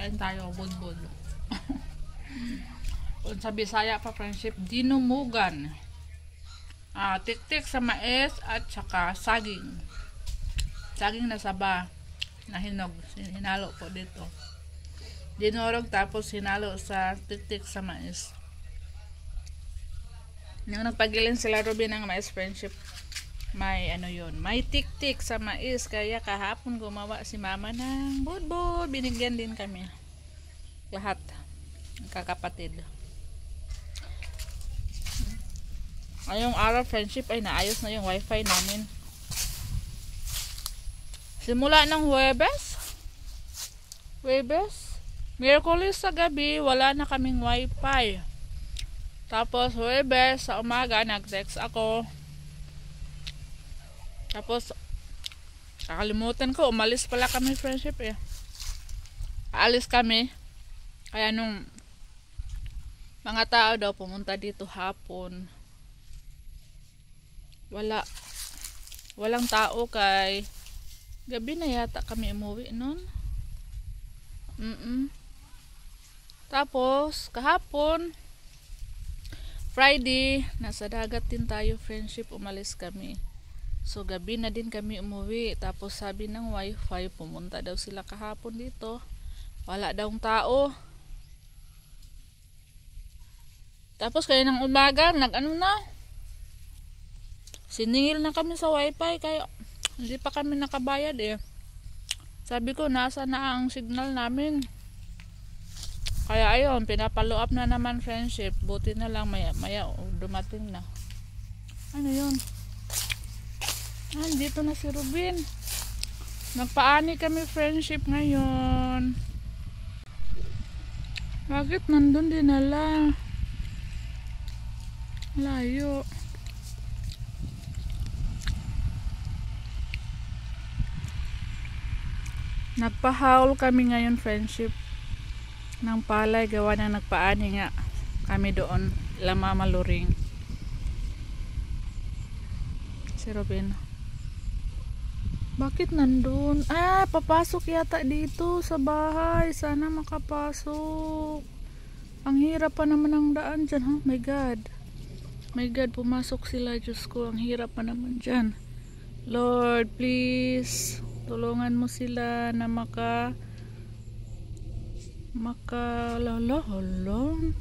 Kain tayo, budbud. Kung sa Bisaya pa, friendship, dinumugan. Tik-tik sa mais at saka saging. Saging na saba na hinog. Hinalo po dito. Dinurog tapos hinalo sa tik-tik sa mais. Nung nagpagilin sila Ruby ng mais, friendship, may ano yun, may tik-tik sa mais. Kaya kahapon gumawa si mama ng budbud. Binigyan din kami lahat ng kakapatid. Ngayong araw, friendship, ay naayos na yung wifi namin. Simula ng Huwebes, Miyerkules sa gabi, wala na kaming wifi. Tapos Huwebes sa umaga, nag-text ako. Tapos kakalimutan ko, umalis pala kami, friendship eh. Aalis kami. Kaya nung mga tao daw pumunta dito hapon, walang tao kay gabi na yata kami umuwi nun. Tapos kahapon Friday, nasa dagat din tayo, friendship, umalis kami. So gabi na din kami umuwi. Tapos sabi ng wifi, pumunta daw sila kahapon dito, wala daw tao. Tapos kaya ng umaga, siningil na kami sa wifi, kaya hindi pa kami nakabayad eh. Sabi ko, nasa na ang signal namin. Kaya ayun, pinapalo up na naman, friendship. Buti na lang maya dumating na. Ano yun? Dito na si Rubin. Nagpaani kami, friendship, ngayon. Bakit nandun dinala? Layo. Nagpahaul kami ngayon, friendship, ng palay. Gawa na nagpaani nga kami doon, Lamamaluring. Si Robin, bakit nandun? Papasok yata dito sa bahay. Sana makapasok. Ang hirap pa naman ang daan dyan, huh? My God, pumasok sila. Diyos ko, ang hirap pa naman dyan. Lord, please, tulungan mo sila na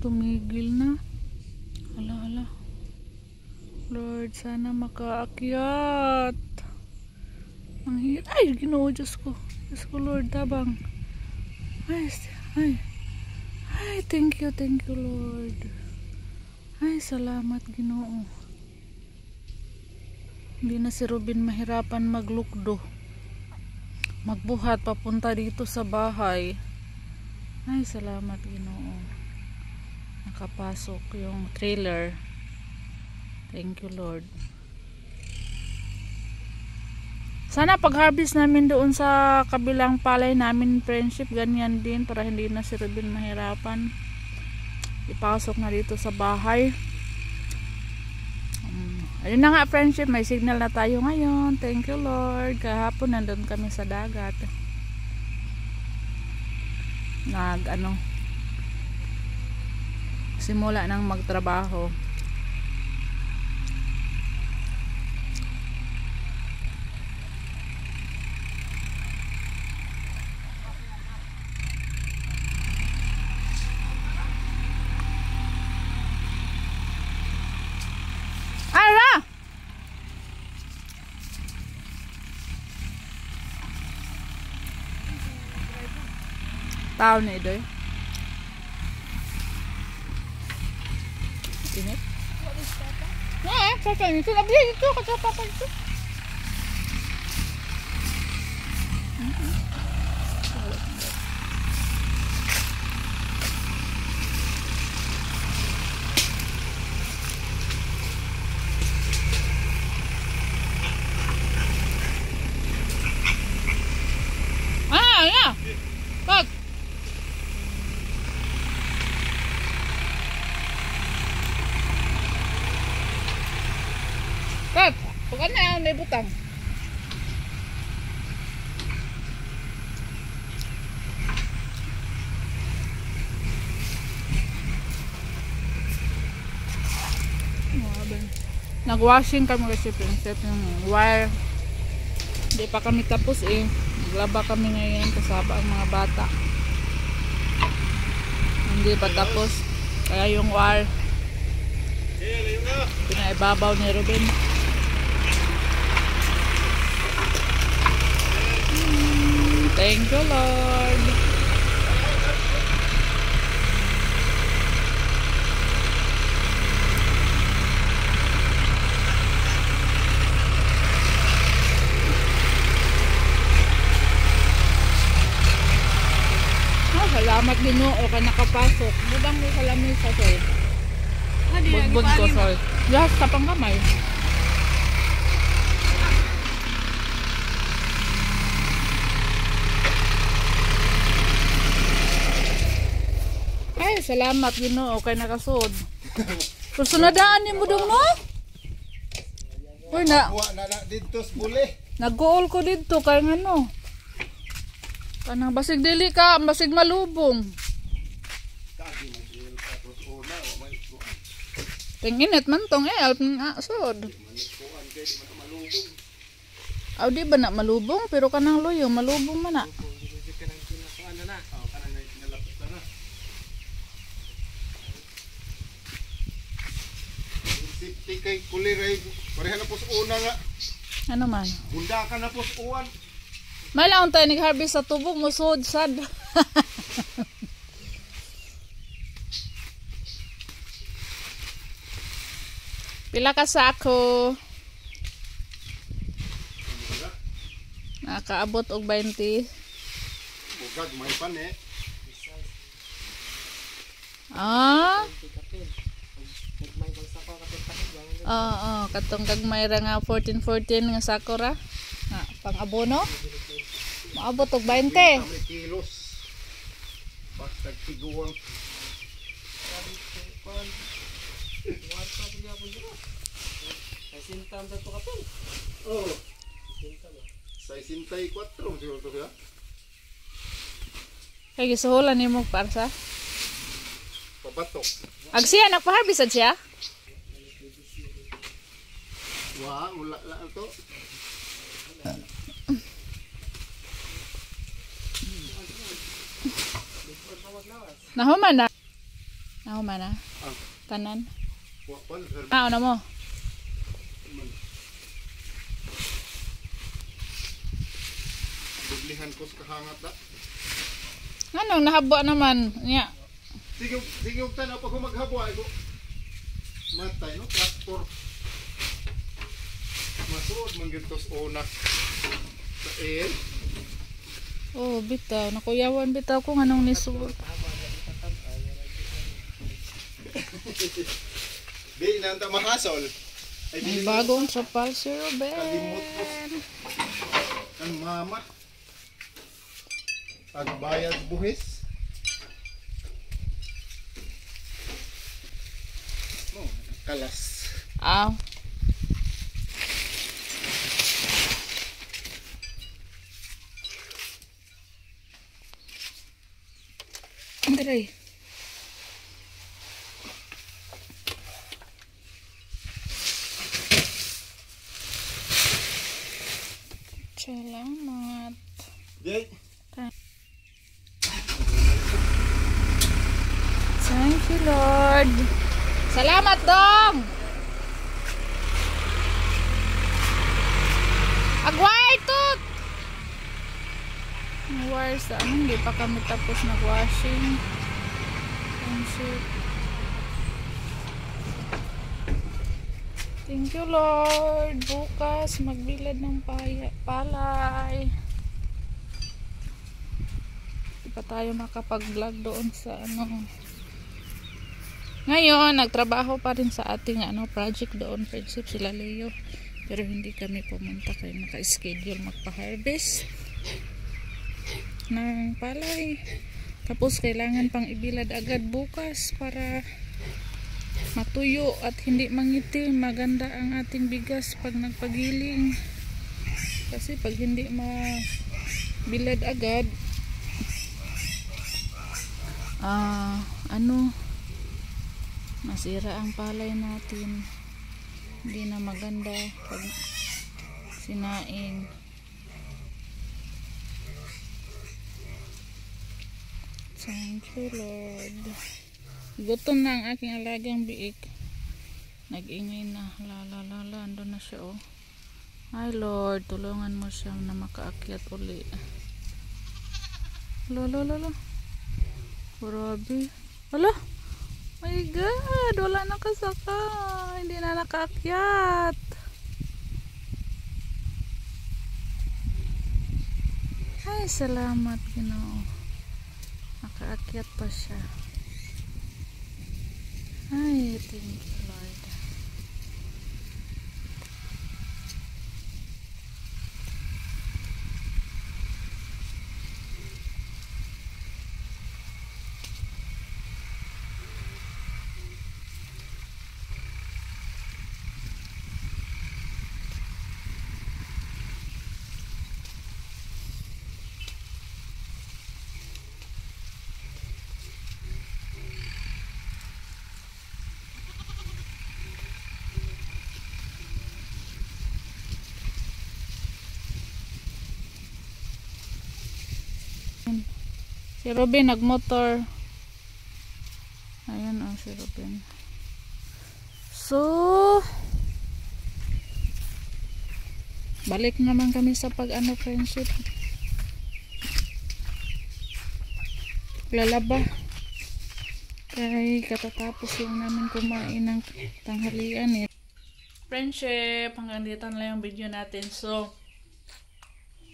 tumigil na. Hala. Lord, sana makaakyat. Ang hirap. Ay, Ginoo, Diyos ko, Lord, tabang. Ay, thank you, Lord. Ay, salamat, Ginoo. Hindi na si Robin mahirapan maglukdo, magbuhat papunta dito sa bahay. Ay, salamat, Ginoo. Nakapasok yung trailer. Thank you, Lord. Sana pag-harvest namin doon sa kabilang palay namin, friendship, ganyan din, para hindi na si Robin mahirapan. Ipasok na dito sa bahay. Ayun na nga, friendship, may signal na tayo ngayon. Thank you, Lord. Kahapon nandun kami sa dagat. Simula nang magtrabaho. Tao na ito eh. Init? Sasay nito. Abiyay ito. Kasapapa ito. Yeah. Bag. Bag. Pagka na may butang. Nag-washing kami kasi prinsip yung wire. Hindi pa kami tapos eh. Naglaba kami ngayon kasama ang mga bata. Hindi pa tapos. Kaya yung wire pinaibabaw ni Ruben. Thank you, Lord. Salamat Ginoo ka nakapasok. Budang mo sa lamesa, sir. Budbud ko, sir. Yes, sa pangkamay. Ay, salamat Ginoo kay nakasud. Susunadaan ni mo dong no? Uy na. Dito sa buli. Nag-goal ko dito kay ngano. Kanang basig dili ka, basig malubong. Tinginit man tong elf nga sod. Aw di ba na malubong pero kanang loyo malubong man na. Safety kay kuliray. Pareha na po sa una nga. Ano man? Bunda ka na po sa uwan. May laon tayo nag-harvest sa tubog, musod, sad. Pila ka sako? Nakaabot og 20. Bugag, may pan eh. Ah? Oo, katong gagmay ra nga 14-14 nga sako ra. Pang abono? Maabot og 20. Kilos. Basta tiguang. Oh. 64 siguro to siya. Kay gisuhulan nimo para sa Pabatok. Agsiya nagpa-harvest siya? Wah, mula lang to. Nahuman na. Nahuman na. Tanan. Ano mo? Dublihan ko sa kahangat na. Anong nahabo naman? Nya. Sige yung tanaw pag maghabwa ko. Matay no, traktor. Masuod man gintos una. Sa air. Oh, bitaw. Nakuyawan bitaw kung anong nisuot. Di nanta mahasol. May bagong trapal si Ruben. Kalimot ko. Ang mama. Pagbayad buhis. Oh, kalas. Aw. Andre. Salamat. Jay. Thank you, Lord. Salamat dong. Agway tut. Wire sa hindi pa kami tapos nag-washing. Thank you, Lord. Bukas magbilad ng palay. Di pa tayo makapag-vlog doon sa ano. Ngayon, nagtrabaho pa rin sa ating project doon, friendship sila Leo. Pero hindi kami pumunta kaya naka-schedule magpa-harvest ng palay. Tapos kailangan pang ibilad agad bukas para matuyo at hindi mangitim. Maganda ang ating bigas pag nagpagiling. Kasi pag hindi mabilad agad, masira ang palay natin. Hindi na maganda pag sinaing. Thank you, Lord. Gutom na ang aking alagang biik. Nag-ingay na. Lala. Ando na siya, oh. Ay, Lord. Tulungan mo siya na makaakyat uli. Lala. Grabe. Hala. My God. Wala na kasaka. Hindi na nakaakyat. Ay, salamat, Ginoo. Nakaakyat pa siya. Ay, thank you, Lord. Si Robin nagmotor. Ayan, oh, si Robin. So, balik naman kami sa pag-ano, friendship. Lalaba. Kaya katatapos lang namin kumain ng tanghalian, eh. Friendship, hanggang dito na lang yung video natin. So,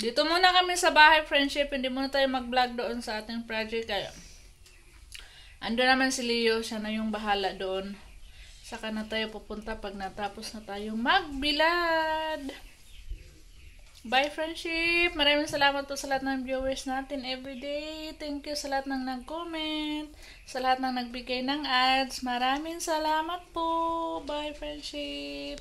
dito muna kami sa bahay, friendship. Hindi muna tayo mag-vlog doon sa ating project. Kaya ando naman si Leo. Siya na yung bahala doon. Saka na tayo pupunta pag natapos na tayong magbilad. Bye, friendship. Maraming salamat po sa lahat ng viewers natin everyday. Thank you sa lahat ng nag-comment. Sa lahat ng nagbigay ng ads. Maraming salamat po. Bye, friendship.